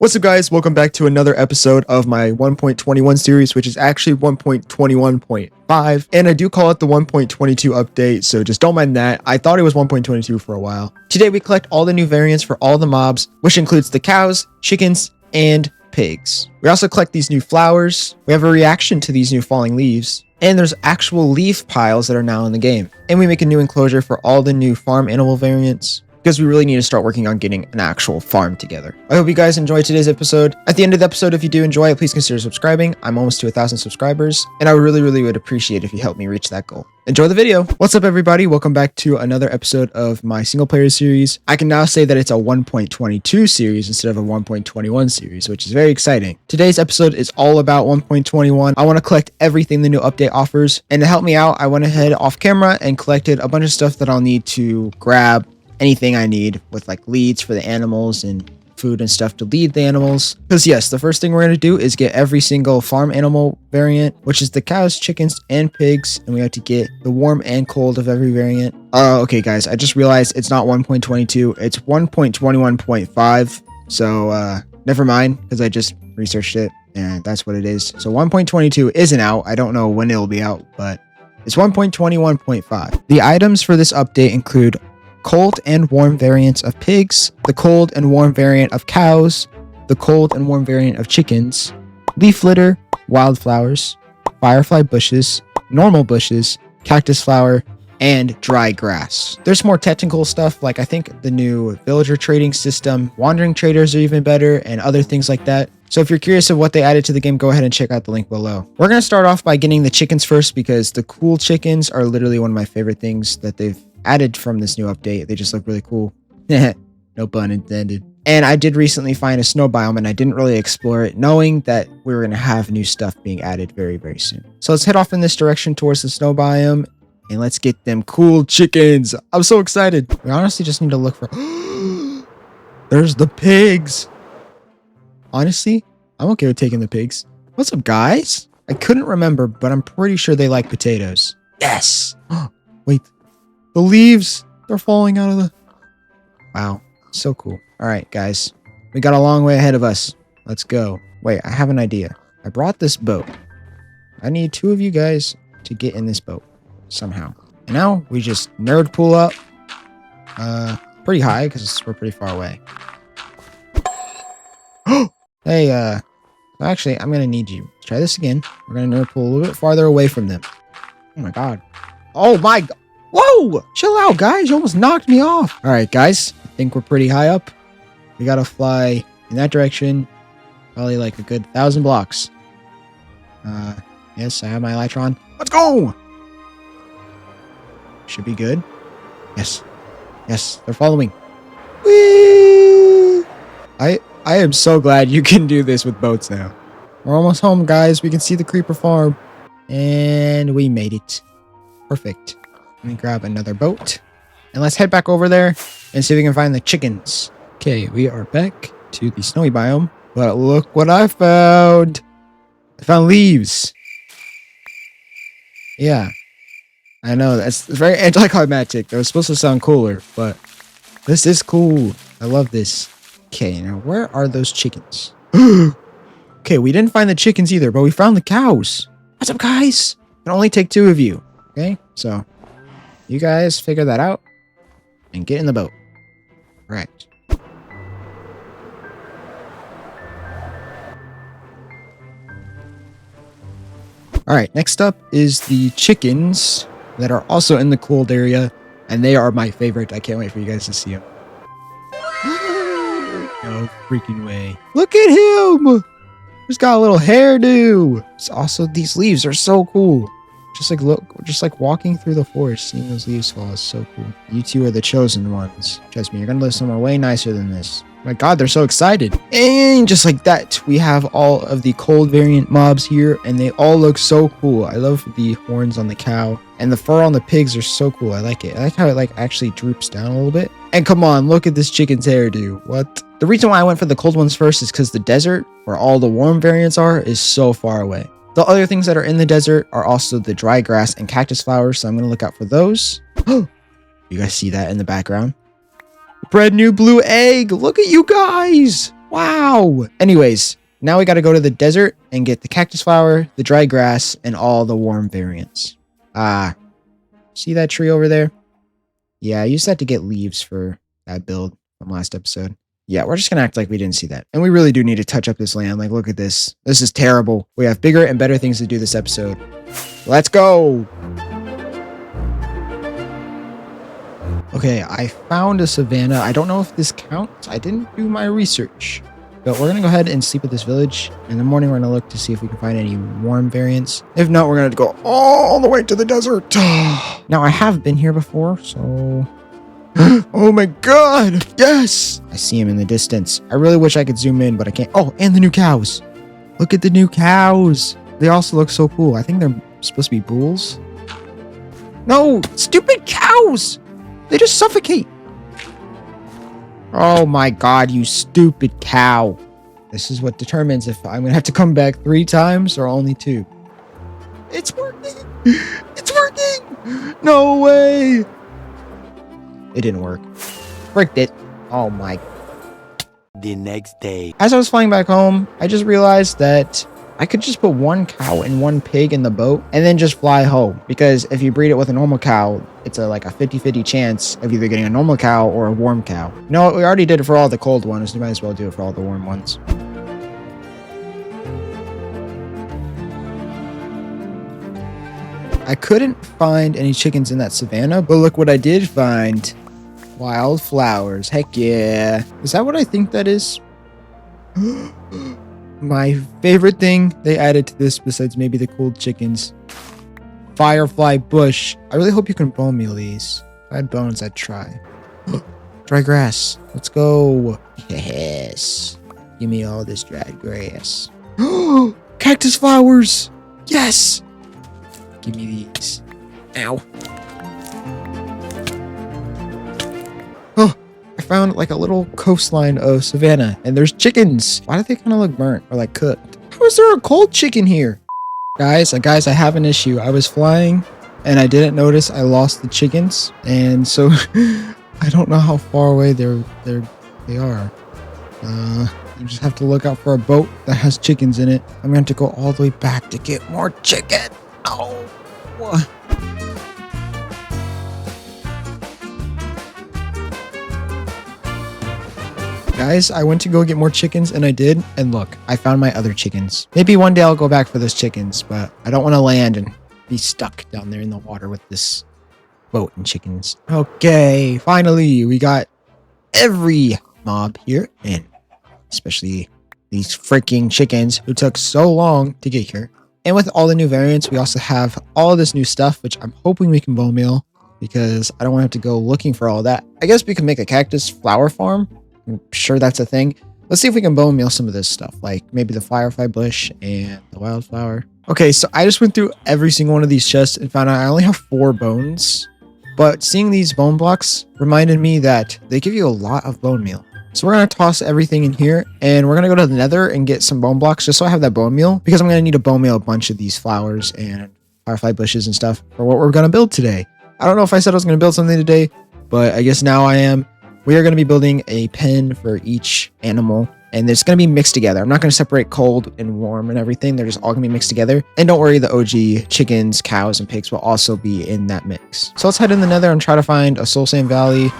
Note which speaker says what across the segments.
Speaker 1: What's up, guys? Welcome back to another episode of my 1.21 series, which is actually 1.21.5, and I do call it the 1.22 update, so just don't mind that. I thought it was 1.22 for a while. Today we collect all the new variants for all the mobs, which includes the cows, chickens, and pigs. We also collect these new flowers. We have a reaction to these new falling leaves, and there's actual leaf piles that are now in the game. And we make a new enclosure for all the new farm animal variants, because we really need to start working on getting an actual farm together. I hope you guys enjoyed today's episode. At the end of the episode, if you do enjoy it, please consider subscribing. I'm almost to 1,000 subscribers, and I really would appreciate if you help me reach that goal. Enjoy the video. What's up, everybody? Welcome back to another episode of my single player series. I can now say that it's a 1.22 series instead of a 1.21 series, which is very exciting. Today's episode is all about 1.21. I want to collect everything the new update offers, and to help me out, I went ahead off camera and collected a bunch of stuff that I'll need to grab. Anything I need with like leads for the animals and food and stuff to lead the animals. Because yes, the first thing we're going to do is get every single farm animal variant, which is the cows, chickens, and pigs. And we have to get the warm and cold of every variant. Okay, guys, I just realized it's not 1.22. It's 1.21.5. So never mind, because I just researched it and that's what it is. So 1.22 isn't out. I don't know when it'll be out, but it's 1.21.5. The items for this update include cold and warm variants of pigs, the cold and warm variant of cows, the cold and warm variant of chickens, leaf litter, wildflowers, firefly bushes, normal bushes, cactus flower, and dry grass. There's more technical stuff, like I think the new villager trading system, wandering traders are even better, and other things like that. So if you're curious of what they added to the game, go ahead and check out the link below. We're going to start off by getting the chickens first, because the cool chickens are literally one of my favorite things that they've added from this new update. They just look really cool. No pun intended. And I did recently find a snow biome, and I didn't really explore it, knowing that we were going to have new stuff being added very soon. So let's head off in this direction towards the snow biome, and let's get them cool chickens. I'm so excited. We honestly just need to look for... There's the pigs. Honestly, I'm okay with taking the pigs. What's up, guys? I couldn't remember, but I'm pretty sure they like potatoes. Yes. Wait. The leaves, they're falling out of the... Wow, so cool. All right, guys, we got a long way ahead of us. Let's go. Wait, I have an idea. I brought this boat. I need two of you guys to get in this boat somehow. And now we just nerd pool up pretty high because we're pretty far away. Hey, actually, I'm going to need you. Let's try this again. We're going to nerd pool a little bit farther away from them. Oh my God. Oh my God. Whoa! Chill out, guys. You almost knocked me off. All right, guys. I think we're pretty high up. We got to fly in that direction. Probably like a good 1,000 blocks. Yes, I have my Elytron. Let's go! Should be good. Yes. Yes, they're following. Whee! I am so glad you can do this with boats now. We're almost home, guys. We can see the creeper farm. And we made it. Perfect. Let me grab another boat, and let's head back over there and see if we can find the chickens. Okay, we are back to the snowy biome, but look what I found. I found leaves. Yeah, I know that's very anticlimactic. That was supposed to sound cooler, but this is cool. I love this. Okay, now where are those chickens? Okay, we didn't find the chickens either, but we found the cows. What's up, guys? It can only take two of you. Okay, so you guys figure that out and get in the boat. All right. All right, next up is the chickens that are also in the cold area, and they are my favorite. I can't wait for you guys to see them. No freaking way. Look at him. He's got a little hairdo. It's also, these leaves are so cool. Just like walking through the forest, seeing those leaves fall is so cool. You two are the chosen ones. Trust me, you're gonna live somewhere way nicer than this. My God, they're so excited. And just like that, we have all of the cold variant mobs here, and they all look so cool. I love the horns on the cow, and the fur on the pigs are so cool. I like it. I like how it like actually droops down a little bit. And come on, look at this chicken's hairdo. What? The reason why I went for the cold ones first is because the desert, where all the warm variants are, is so far away. The other things that are in the desert are also the dry grass and cactus flowers, so I'm going to look out for those. You guys see that in the background? Brand new blue egg! Look at you guys! Wow. Anyways, now we got to go to the desert and get the cactus flower, the dry grass, and all the warm variants. See that tree over there? Yeah, I used that to get leaves for that build from last episode. Yeah, we're just going to act like we didn't see that. And we really do need to touch up this land. Like, look at this. This is terrible. We have bigger and better things to do this episode. Let's go. Okay, I found a savanna. I don't know if this counts. I didn't do my research. But we're going to go ahead and sleep at this village. In the morning, we're going to look to see if we can find any warm variants. If not, we're going to go all the way to the desert. Now, I have been here before, so... Oh my god! Yes! I see him in the distance. I really wish I could zoom in, but I can't. Oh, and the new cows. Look at the new cows. They also look so cool. I think they're supposed to be bulls. No! Stupid cows! They just suffocate. Oh my god, you stupid cow. This is what determines if I'm gonna have to come back 3 times or only 2. It's working! It's working! No way! It didn't work. Fricked it. Oh my.
Speaker 2: The next day.
Speaker 1: As I was flying back home, I just realized that I could just put 1 cow and 1 pig in the boat and then just fly home. Because if you breed it with a normal cow, it's like a 50-50 chance of either getting a normal cow or a warm cow. No, we already did it for all the cold ones. We might as well do it for all the warm ones. I couldn't find any chickens in that savanna, but look what I did find. Wildflowers. Heck yeah. Is that what I think that is? My favorite thing they added to this, besides maybe the cold chickens. Firefly bush. I really hope you can bone meal these. If I had bones, I'd try. Dry grass. Let's go. Yes. Give me all this dried grass. Cactus flowers. Yes. Give me these. Ow. Oh, I found like a little coastline of savanna and there's chickens. Why do they kind of look burnt or like cooked? How is there a cold chicken here? Guys, I have an issue. I was flying and I didn't notice I lost the chickens. And so I don't know how far away they are. You just have to look out for a boat that has chickens in it. I'm going to go all the way back to get more chicken. Oh. Guys, I went to go get more chickens and I did. And look, I found my other chickens. Maybe one day I'll go back for those chickens, but I don't want to land and be stuck down there in the water with this boat and chickens. Okay, finally, we got every mob here, and especially these freaking chickens who took so long to get here. And with all the new variants, we also have all this new stuff, which I'm hoping we can bone meal because I don't want to have to go looking for all that. I guess we can make a cactus flower farm. I'm sure that's a thing. Let's see if we can bone meal some of this stuff, like maybe the firefly bush and the wildflower. Okay, so I just went through every single one of these chests and found out I only have 4 bones. But seeing these bone blocks reminded me that they give you a lot of bone meal. So we're going to toss everything in here and we're going to go to the nether and get some bone blocks just so I have that bone meal because I'm going to need to bone meal a bunch of these flowers and firefly bushes and stuff for what we're going to build today. I don't know if I said I was going to build something today, but I guess now I am. We are going to be building a pen for each animal and it's going to be mixed together. I'm not going to separate cold and warm and everything. They're just all going to be mixed together. And don't worry, the OG chickens, cows, and pigs will also be in that mix. So let's head in the nether and try to find a soul sand valley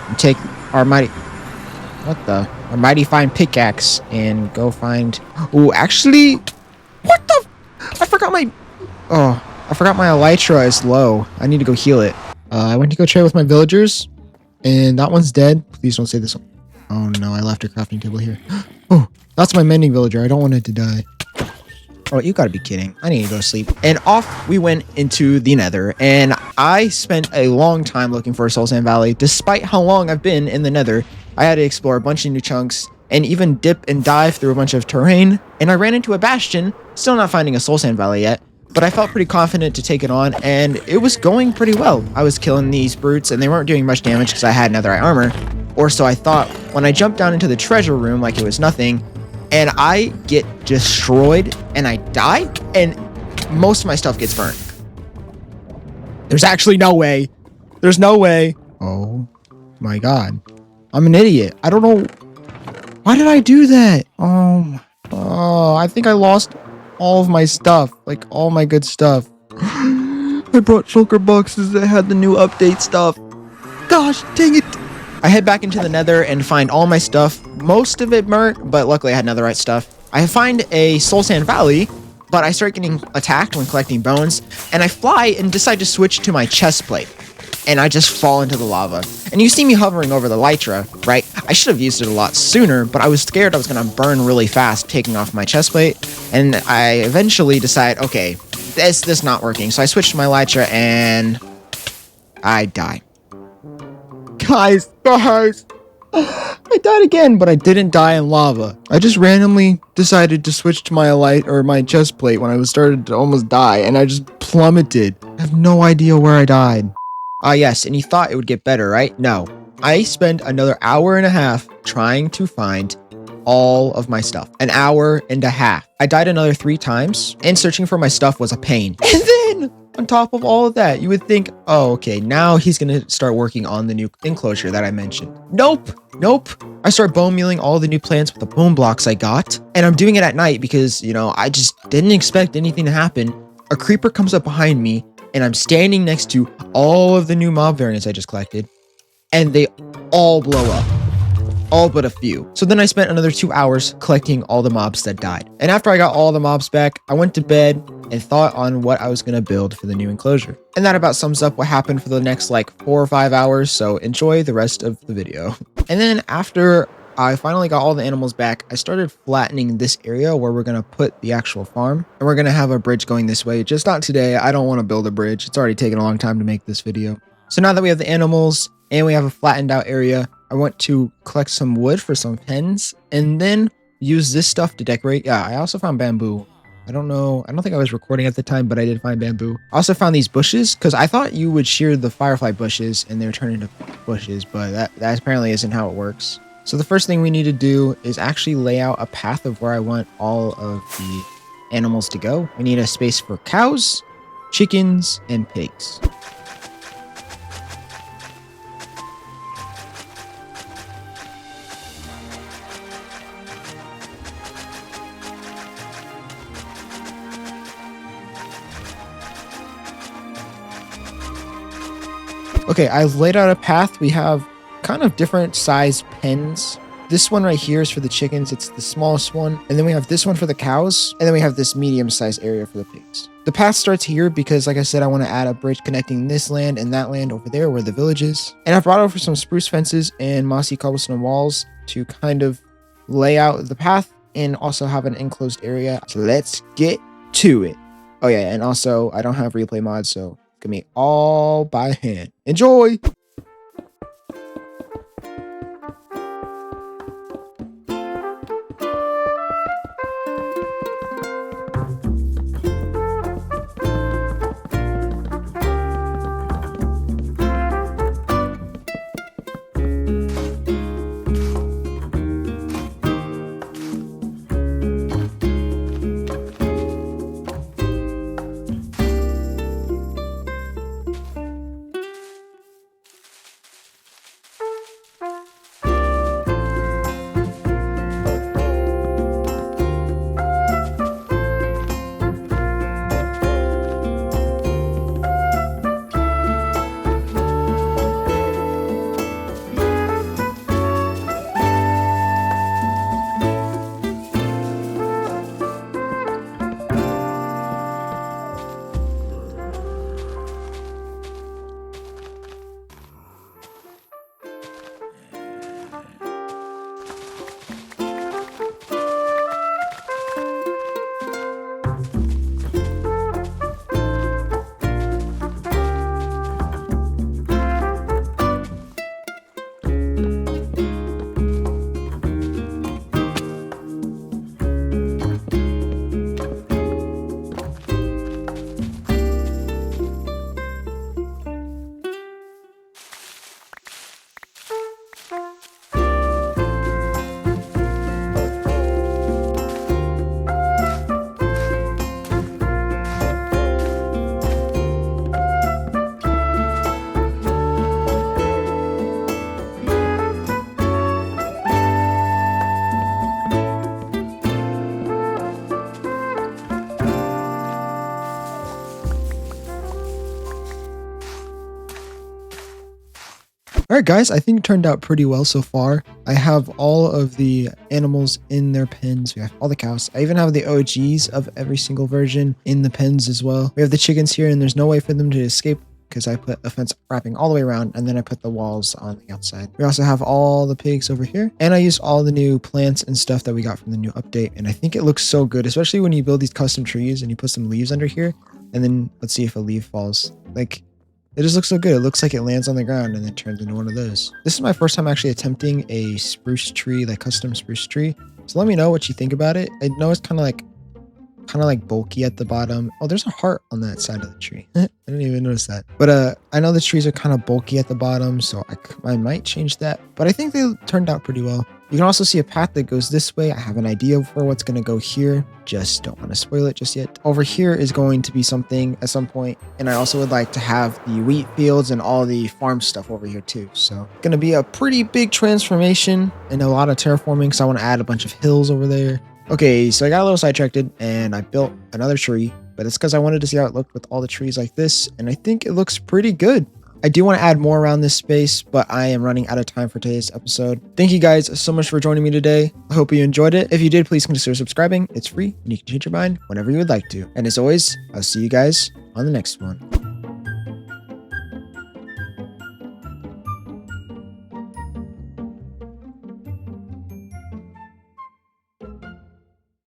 Speaker 1: and take our mighty fine pickaxe and go find... Oh, actually... What the... I forgot my elytra is low. I need to go heal it. I went to go trade with my villagers and that one's dead. Please don't say this one. Oh no, I left a crafting table here. Oh, that's my mending villager. I don't want it to die. Oh, you gotta be kidding. I need to go sleep. And off we went into the nether. And I spent a long time looking for a soul sand valley. Despite how long I've been in the nether, I had to explore a bunch of new chunks and even dip and dive through a bunch of terrain. And I ran into a bastion, still not finding a soul sand valley yet. But I felt pretty confident to take it on and it was going pretty well. I was killing these brutes and they weren't doing much damage because I had netherite armor. Or so I thought when I jumped down into the treasure room like it was nothing. And I get destroyed and I die and most of my stuff gets burnt. There's actually no way. There's no way. Oh my god. I'm an idiot. I don't know. Why did I do that? Oh, I think I lost all of my stuff. Like, all my good stuff. I brought shulker boxes that had the new update stuff. Gosh, dang it. I head back into the nether and find all my stuff. Most of it burnt, but luckily I had netherite stuff. I find a soul sand valley, but I start getting attacked when collecting bones, and I fly and decide to switch to my chest plate. And I just fall into the lava. And you see me hovering over the Lytra, right? I should have used it a lot sooner, but I was scared I was gonna burn really fast taking off my chest plate. And I eventually decide, okay, this not working. So I switched to my Lytra and I die. Guys, I died again, but I didn't die in lava. I just randomly decided to switch to my chest plate when I was started to almost die, and I just plummeted. I have no idea where I died. Yes, and you thought it would get better, right? No. I spent another hour and a half trying to find all of my stuff. An hour and a half. I died another 3 times, and searching for my stuff was a pain. And then, on top of all of that, you would think, oh, okay, now he's gonna start working on the new enclosure that I mentioned. Nope. I start bone mealing all the new plants with the bone blocks I got, and I'm doing it at night because, you know, I just didn't expect anything to happen. A creeper comes up behind me, and I'm standing next to all of the new mob variants I just collected, and they all blow up. All but a few. So then I spent another 2 hours collecting all the mobs that died. And after I got all the mobs back, I went to bed and thought on what I was going to build for the new enclosure. And that about sums up what happened for the next like 4 or 5 hours, so enjoy the rest of the video. And then after I finally got all the animals back, I started flattening this area where we're going to put the actual farm. And we're going to have a bridge going this way, just not today. I don't want to build a bridge. It's already taken a long time to make this video. So now that we have the animals and we have a flattened out area, I want to collect some wood for some pens and then use this stuff to decorate. Yeah, I also found bamboo. I don't think I was recording at the time, but I did find bamboo. I also found these bushes because I thought you would shear the firefly bushes and they're turned into bushes, but that apparently isn't how it works. So the first thing we need to do is actually lay out a path of where I want all of the animals to go. We need a space for cows, chickens, and pigs. Okay, I've laid out a path. We have kind of different size pens. This one right here is for the chickens. It's the smallest one. And then we have this one for the cows. And then we have this medium-sized area for the pigs. The path starts here because, like I said, I want to add a bridge connecting this land and that land over there where the village is. And I brought over some spruce fences and mossy cobblestone walls to kind of lay out the path and also have an enclosed area. So let's get to it. Oh yeah, and also I don't have replay mods, so it's gonna be all by hand. Enjoy! All right, guys, I think it turned out pretty well so far. I have all of the animals in their pens. We have all the cows. I even have the OGs of every single version in the pens as well. We have the chickens here, and there's no way for them to escape because I put a fence wrapping all the way around, and then I put the walls on the outside. We also have all the pigs over here, and I used all the new plants and stuff that we got from the new update, and I think it looks so good, especially when you build these custom trees and you put some leaves under here, and then let's see if a leaf falls. Like, it just looks so good. It looks like it lands on the ground and then turns into one of those. This is my first time actually attempting a spruce tree, like custom spruce tree. So let me know what you think about it. I know it's kind of like bulky at the bottom. Oh, there's a heart on that side of the tree. I didn't even notice that. But I know the trees are kind of bulky at the bottom, so I might change that. But I think they turned out pretty well. You can also see a path that goes this way. I have an idea for what's going to go here. Just don't want to spoil it just yet. Over here is going to be something at some point. And I also would like to have the wheat fields and all the farm stuff over here too. So going to be a pretty big transformation and a lot of terraforming. So I want to add a bunch of hills over there. Okay, so I got a little sidetracked and I built another tree, but it's because I wanted to see how it looked with all the trees like this. And I think it looks pretty good. I do want to add more around this space, but I am running out of time for today's episode. Thank you guys so much for joining me today. I hope you enjoyed it. If you did, please consider subscribing. It's free and you can change your mind whenever you would like to. And as always, I'll see you guys on the next one.